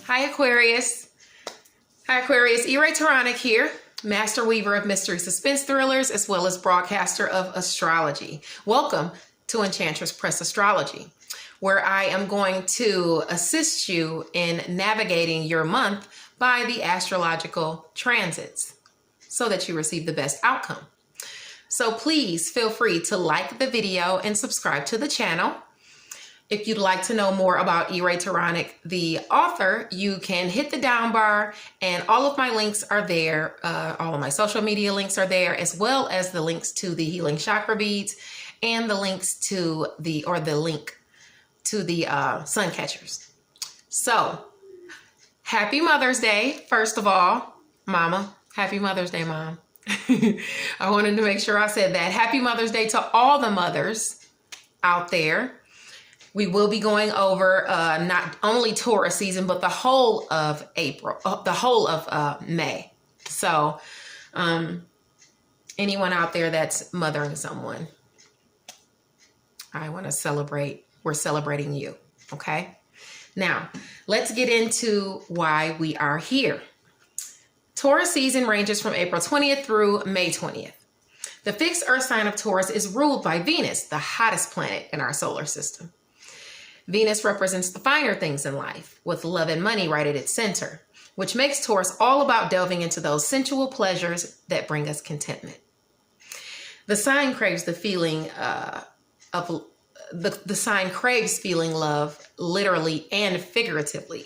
Hi Aquarius. Hi Aquarius, Enchantress here, master weaver of mystery suspense thrillers as well as broadcaster of astrology. Welcome to Enchantress Press Astrology, where I am going to assist you in navigating your month by the astrological transits so that you receive the best outcome. So please feel free to like the video and subscribe to the channel. If you'd like to know more about Enchantress, the author, you can hit the down bar and all of my links are there. All of my social media links are there, as well as the links to the healing chakra beads and the links to the link to the sun catchers. So happy Mother's Day. First of all, Mama, happy Mother's Day, Mom. I wanted to make sure I said that. Happy Mother's Day to all the mothers out there. We will be going over not only Taurus season, but the whole of April, the whole of May. So anyone out there that's mothering someone, I want to celebrate. We're celebrating you. Okay. Now let's get into why we are here. Taurus season ranges from April 20th through May 20th. The fixed earth sign of Taurus is ruled by Venus, the hottest planet in our solar system. Venus represents the finer things in life, with love and money right at its center, which makes Taurus all about delving into those sensual pleasures that bring us contentment. The sign craves the feeling the sign craves feeling love literally and figuratively.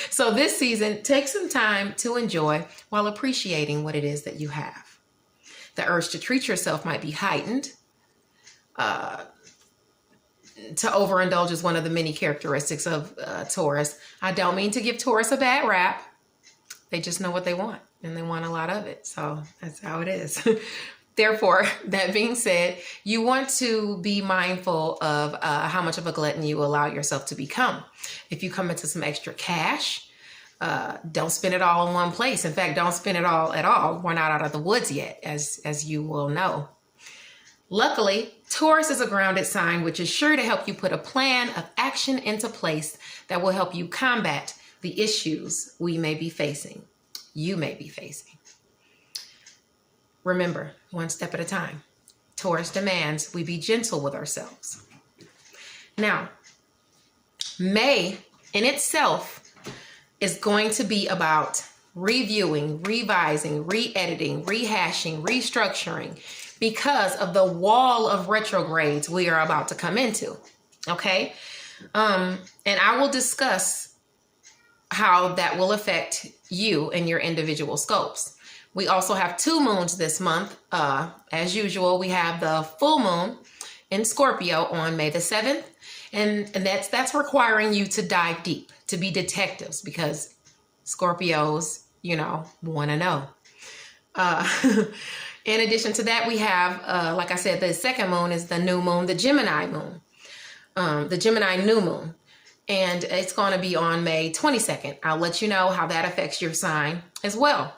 So this season, take some time to enjoy while appreciating what it is that you have. The urge to treat yourself might be heightened. To overindulge is one of the many characteristics of Taurus. I don't mean to give Taurus a bad rap. They just know what they want, and they want a lot of it. So that's how it is. Therefore, that being said, you want to be mindful of how much of a glutton you allow yourself to become. If you come into some extra cash, don't spend it all in one place. In fact, don't spend it all at all. We're not out of the woods yet, as you will know. Luckily, Taurus is a grounded sign, which is sure to help you put a plan of action into place that will help you combat the issues you may be facing. Remember, one step at a time. Taurus demands we be gentle with ourselves. Now, May in itself is going to be about reviewing, revising, re-editing, rehashing, restructuring, because of the wall of retrogrades we are about to come into. Okay. And I will discuss how that will affect you and your individual scopes. We also have 2 moons this month. As usual, we have the full moon in Scorpio on May the 7th. And that's requiring you to dive deep, to be detectives, because Scorpios, want to know. In addition to that, we have, like I said, the second moon is the new moon, the Gemini moon, the Gemini new moon. And it's going to be on May 22nd. I'll let you know how that affects your sign as well.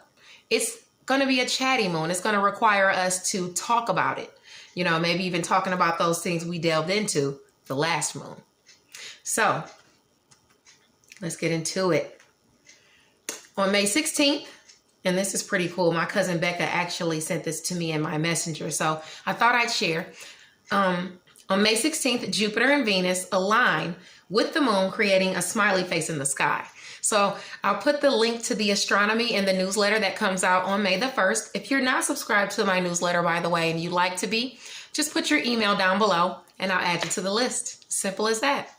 It's going to be a chatty moon. It's going to require us to talk about it. Maybe even talking about those things we delved into the last moon. So let's get into it. On May 16th, and this is pretty cool. My cousin Becca actually sent this to me in my messenger, so I thought I'd share. On May 16th, Jupiter and Venus align with the moon, creating a smiley face in the sky. So I'll put the link to the astronomy in the newsletter that comes out on May the 1st. If you're not subscribed to my newsletter, by the way, and you'd like to be, just put your email down below and I'll add you to the list. Simple as that.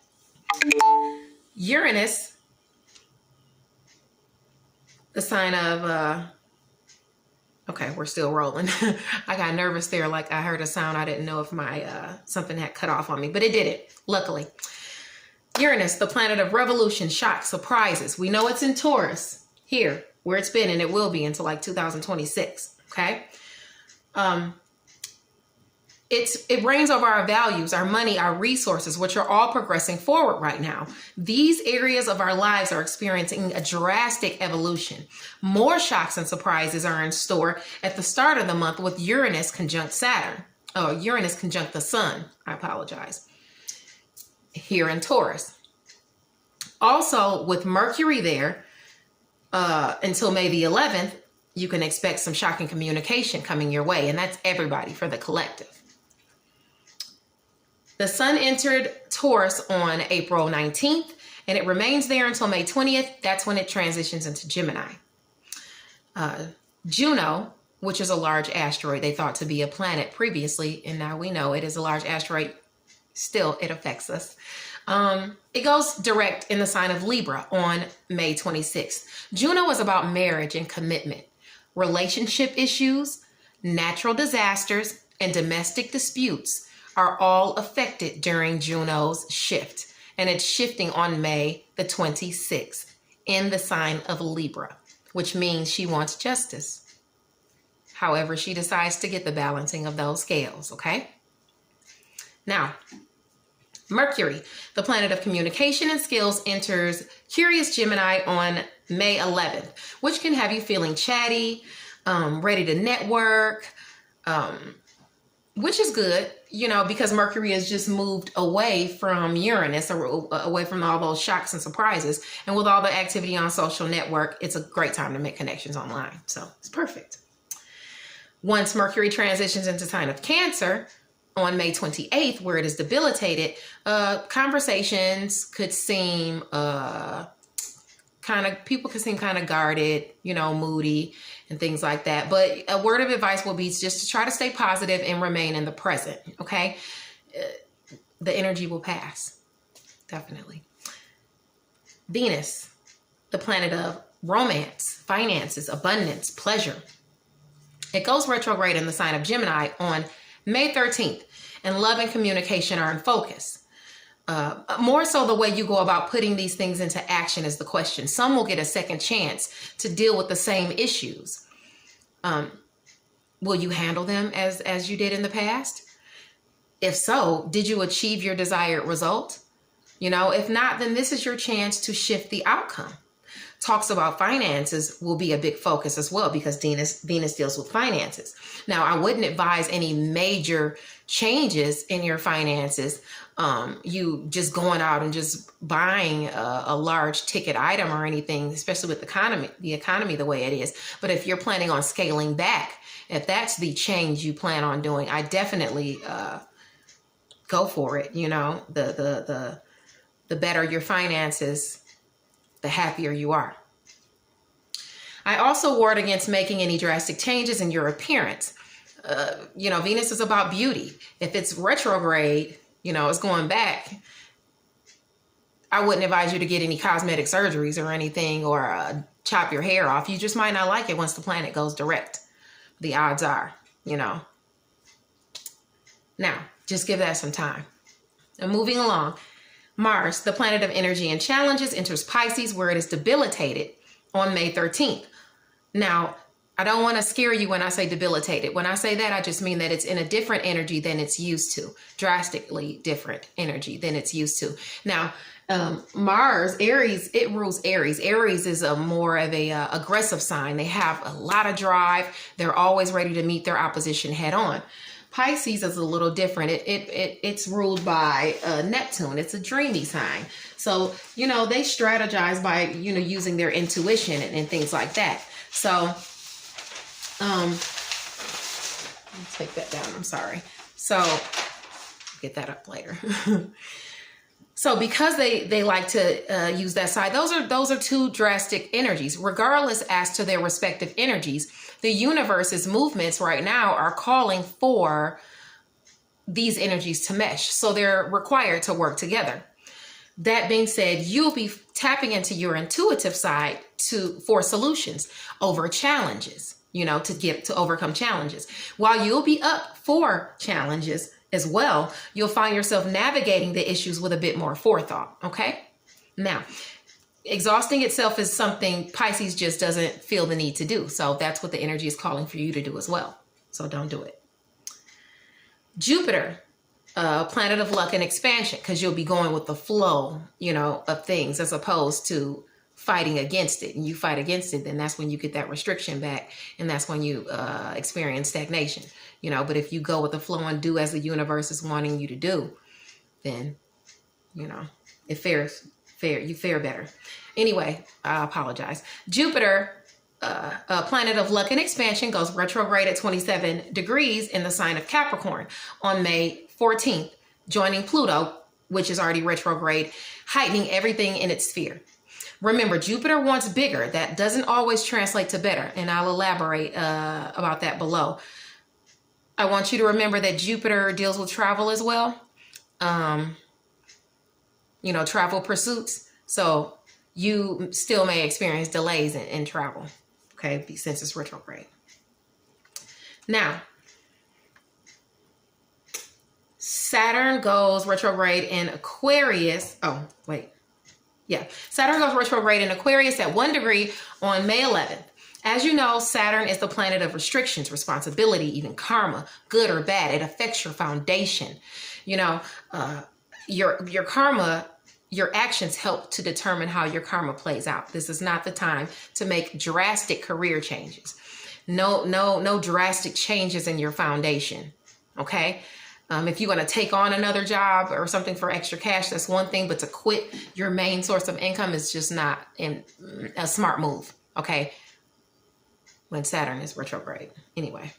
Uranus, the sign of, okay, we're still rolling. I got nervous there. Like I heard a sound. I didn't know if my, something had cut off on me, but it didn't, luckily. Uranus, the planet of revolution, shock, surprises. We know it's in Taurus here where it's been, and it will be until like 2026. Okay. It reigns over our values, our money, our resources, which are all progressing forward right now. These areas of our lives are experiencing a drastic evolution. More shocks and surprises are in store at the start of the month with Uranus conjunct Saturn. Oh, Uranus conjunct the sun. I apologize. Here in Taurus. Also, with Mercury there until May the 11th, you can expect some shocking communication coming your way. And that's everybody, for the collective. The sun entered Taurus on April 19th, and it remains there until May 20th. That's when it transitions into Gemini. Juno, which is a large asteroid they thought to be a planet previously, and now we know it is a large asteroid. Still, it affects us. It goes direct in the sign of Libra on May 26th. Juno is about marriage and commitment, relationship issues, natural disasters, and domestic disputes are all affected during Juno's shift. And it's shifting on May the 26th in the sign of Libra, which means she wants justice. However, she decides to get the balancing of those scales, okay? Now, Mercury, the planet of communication and skills, enters Curious Gemini on May 11th, which can have you feeling chatty, ready to network, which is good, you know, because Mercury has just moved away from Uranus, or away from all those shocks and surprises. And with all the activity on social network, it's a great time to make connections online. So it's perfect. Once Mercury transitions into sign of Cancer on May 28th, where it is debilitated, conversations could seem people could seem kind of guarded, you know, moody and things like that. But a word of advice will be just to try to stay positive and remain in the present, okay? The energy will pass, definitely. Venus, the planet of romance, finances, abundance, pleasure. It goes retrograde in the sign of Gemini on May 13th, and love and communication are in focus. More so the way you go about putting these things into action is the question. Some will get a second chance to deal with the same issues. Will you handle them as you did in the past? If so, did you achieve your desired result? You know, if not, then this is your chance to shift the outcome. Talks about finances will be a big focus as well, because Venus deals with finances. Now, I wouldn't advise any major changes in your finances. You just going out and just buying a large ticket item or anything, especially with the economy the way it is. But if you're planning on scaling back, if that's the change you plan on doing, I definitely go for it. You know, the better your finances, the happier you are. I also ward against making any drastic changes in your appearance. You know, Venus is about beauty. If it's retrograde, you know, it's going back, I wouldn't advise you to get any cosmetic surgeries or anything, or chop your hair off. You just might not like it once the planet goes direct. The odds are, you know. Now, just give that some time. And moving along, Mars, the planet of energy and challenges, enters Pisces, where it is debilitated on May 13th. Now, I don't want to scare you when I say debilitated. When I say that, I just mean that it's in a different energy than it's used to. Drastically different energy than it's used to. Now, Mars, Aries, it rules Aries. Aries is a more of a aggressive sign. They have a lot of drive. They're always ready to meet their opposition head on. Pisces is a little different. It's ruled by Neptune. It's a dreamy sign. So, you know, they strategize by, you know, using their intuition and things like that. So, let's take that down. I'm sorry. So, get that up later. So, because they like to use that side, those are two drastic energies. Regardless as to their respective energies, the universe's movements right now are calling for these energies to mesh. So they're required to work together. That being said, you'll be tapping into your intuitive side for solutions over challenges, you know, to overcome challenges. While you'll be up for challenges as well, you'll find yourself navigating the issues with a bit more forethought. Okay. Now, exhausting itself is something Pisces just doesn't feel the need to do. So that's what the energy is calling for you to do as well. So don't do it. Jupiter, planet of luck and expansion, because you'll be going with the flow, you know, of things as opposed to fighting against it. And you fight against it, then that's when you get that restriction back. And that's when you experience stagnation, you know. But if you go with the flow and do as the universe is wanting you to do, then, you know, it fares You fare better. Anyway, I apologize. Jupiter, a planet of luck and expansion, goes retrograde at 27 degrees in the sign of Capricorn on May 14th, joining Pluto, which is already retrograde, heightening everything in its sphere. Remember, Jupiter wants bigger. That doesn't always translate to better, and I'll elaborate about that below. I want you to remember that Jupiter deals with travel as well. Travel pursuits. So you still may experience delays in travel, okay, since it's retrograde. Now, Saturn goes retrograde in Aquarius. Saturn goes retrograde in Aquarius at 1 degree on May 11th. As you know, Saturn is the planet of restrictions, responsibility, even karma, good or bad. It affects your foundation. Your karma, your actions help to determine how your karma plays out. This is not the time to make drastic career changes. No drastic changes in your foundation. Okay. If you're going to take on another job or something for extra cash, that's one thing, but to quit your main source of income is just not a smart move. Okay. When Saturn is retrograde. Anyway,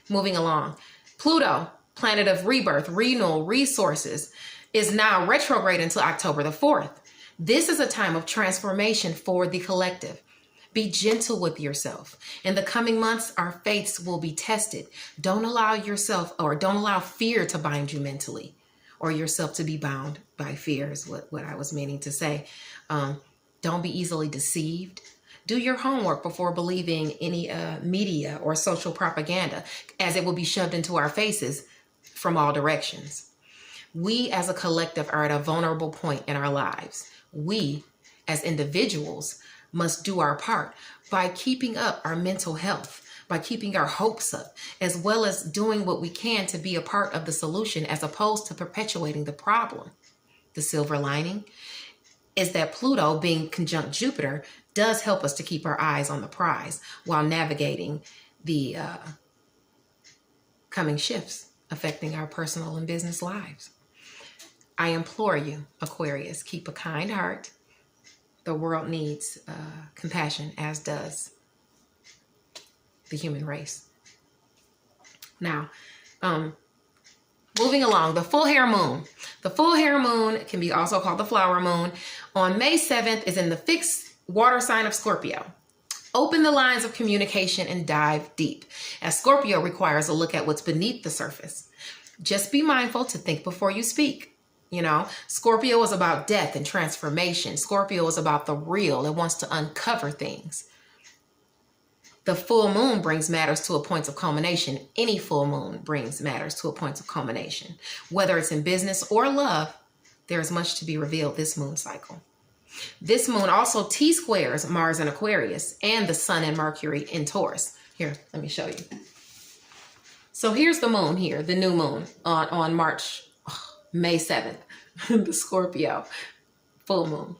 moving along. Pluto, planet of rebirth, renewal, resources, is now retrograde until October the 4th. This is a time of transformation for the collective. Be gentle with yourself. In the coming months, our faiths will be tested. Don't allow fear to bind you mentally, or yourself to be bound by fear is what I was meaning to say. Don't be easily deceived. Do your homework before believing any media or social propaganda, as it will be shoved into our faces from all directions. We as a collective are at a vulnerable point in our lives. We as individuals must do our part by keeping up our mental health, by keeping our hopes up, as well as doing what we can to be a part of the solution as opposed to perpetuating the problem. The silver lining is that Pluto, being conjunct Jupiter, does help us to keep our eyes on the prize while navigating the coming shifts affecting our personal and business lives. I implore you, Aquarius, keep a kind heart. The world needs compassion, as does the human race. Now, moving along, the full hair moon. The full hair moon can be also called the flower moon. On May 7th is in the fixed water sign of Scorpio. Open the lines of communication and dive deep, as Scorpio requires a look at what's beneath the surface. Just be mindful to think before you speak. Scorpio is about death and transformation. Scorpio is about the real. It wants to uncover things. The full moon brings matters to a point of culmination. Any full moon brings matters to a point of culmination. Whether it's in business or love, there is much to be revealed this moon cycle. This moon also T-squares Mars in Aquarius and the Sun and Mercury in Taurus. Here, let me show you. So here's the moon here, the new moon on May 7th, the Scorpio full moon.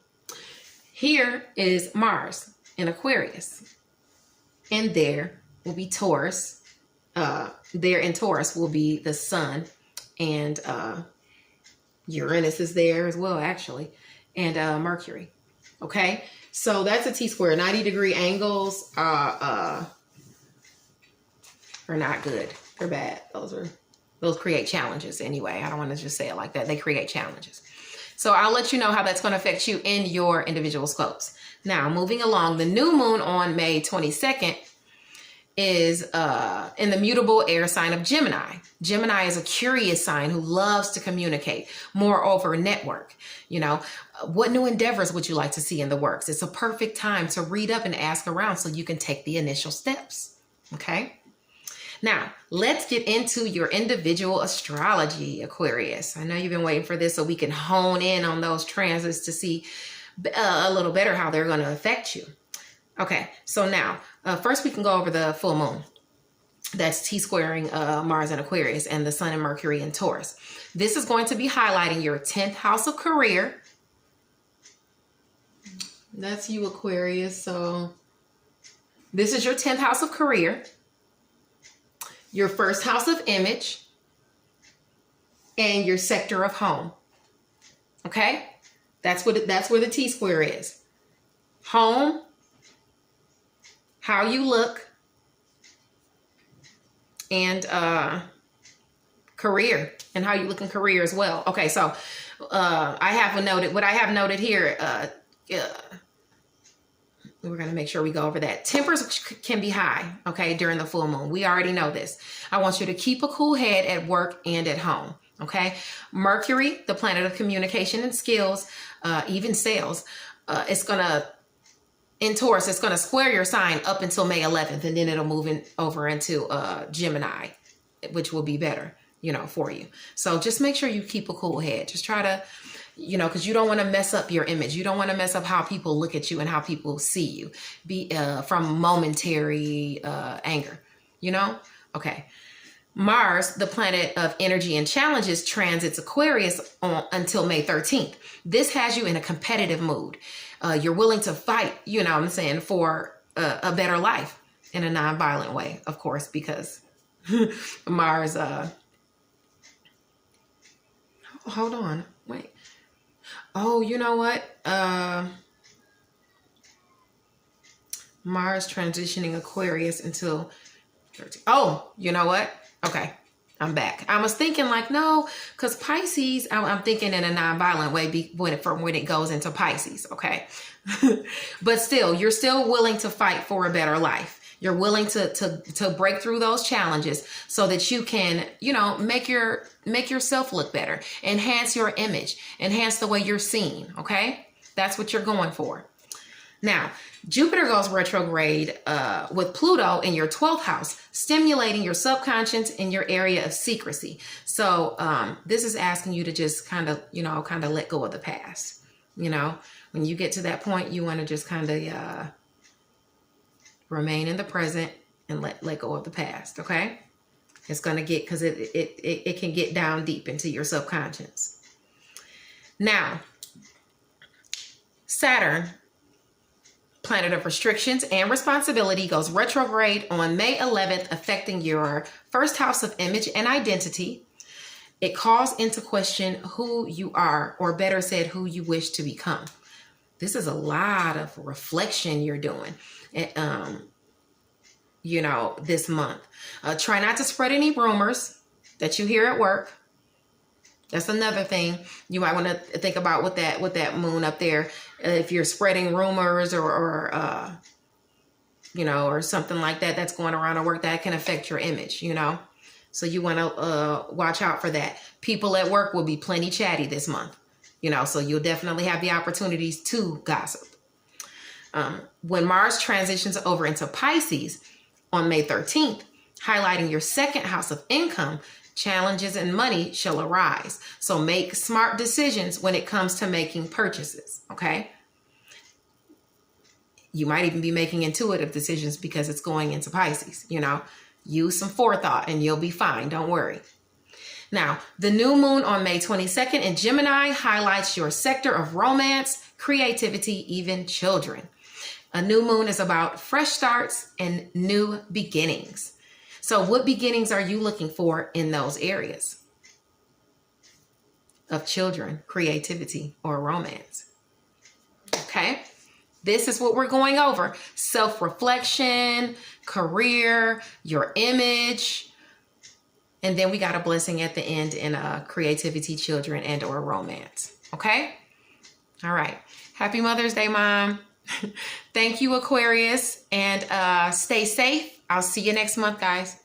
Here is Mars in Aquarius. And there will be Taurus. There in Taurus will be the Sun, and Uranus is there as well, actually, and Mercury. Okay, so that's a T-square. 90-degree angles are not good. They're bad. Those create challenges anyway. I don't want to just say it like that. They create challenges. So I'll let you know how that's going to affect you in your individual scopes. Now, moving along, the new moon on May 22nd is in the mutable air sign of Gemini. Gemini is a curious sign who loves to communicate, moreover, network. What new endeavors would you like to see in the works? It's a perfect time to read up and ask around so you can take the initial steps. Okay? Now, let's get into your individual astrology, Aquarius. I know you've been waiting for this so we can hone in on those transits to see a little better how they're going to affect you. Okay, so now, first we can go over the full moon. That's T-squaring Mars and Aquarius and the Sun and Mercury in Taurus. This is going to be highlighting your 10th house of career. That's you, Aquarius. So this is your 10th house of career, your first house of image, and your sector of home. Okay? That's where the T-square is. Home, how you look, and career, and how you look in career as well. Okay, so I have noted what I have noted here. We're going to make sure we go over that. Tempers can be high, okay, during the full moon. We already know this. I want you to keep a cool head at work and at home, okay? Mercury, the planet of communication and skills, even sales, it's going to, in Taurus, it's going to square your sign up until May 11th, and then it'll move over into Gemini, which will be better, you know, for you. So just make sure you keep a cool head. Just try to, you know, because you don't want to mess up your image. You don't want to mess up how people look at you and how people see you from momentary anger, you know? Okay. Mars, the planet of energy and challenges, transits Aquarius until May 13th. This has you in a competitive mood. You're willing to fight, you know what I'm saying, for a better life in a non-violent way, of course, because Mars, hold on, wait. Oh, you know what? Mars transitioning Aquarius until 13. Oh, you know what? Okay, I'm back. I was thinking like, no, because Pisces, I'm thinking in a non-violent way when it goes into Pisces, okay? But still, you're still willing to fight for a better life. You're willing to break through those challenges so that you can, you know, make yourself look better, enhance your image, enhance the way you're seen, okay? That's what you're going for. Now, Jupiter goes retrograde with Pluto in your 12th house, stimulating your subconscious in your area of secrecy. So this is asking you to just kind of let go of the past. You know, when you get to that point, you want to just kind of remain in the present and let go of the past, okay? It's going to get, because it can get down deep into your subconscious. Now, Saturn, planet of restrictions and responsibility, goes retrograde on May 11th, affecting your first house of image and identity. It calls into question who you are, or better said, who you wish to become. This is a lot of reflection you're doing, you know, this month. Try not to spread any rumors that you hear at work. That's another thing you might want to think about with that moon up there. If you're spreading rumors or you know, or something like that that's going around at work, that can affect your image, you know. So you want to watch out for that. People at work will be plenty chatty this month, you know, so you'll definitely have the opportunities to gossip. When Mars transitions over into Pisces on May 13th, highlighting your second house of income, challenges and money shall arise. So make smart decisions when it comes to making purchases, okay? You might even be making intuitive decisions because it's going into Pisces, you know? Use some forethought and you'll be fine, don't worry. Now, the new moon on May 22nd in Gemini highlights your sector of romance, creativity, even children. A new moon is about fresh starts and new beginnings. So what beginnings are you looking for in those areas of children, creativity, or romance? Okay, this is what we're going over. Self-reflection, career, your image, and then we got a blessing at the end in creativity, children, and or romance. Okay, all right. Happy Mother's Day, Mom. Thank you, Aquarius, and stay safe. I'll see you next month, guys.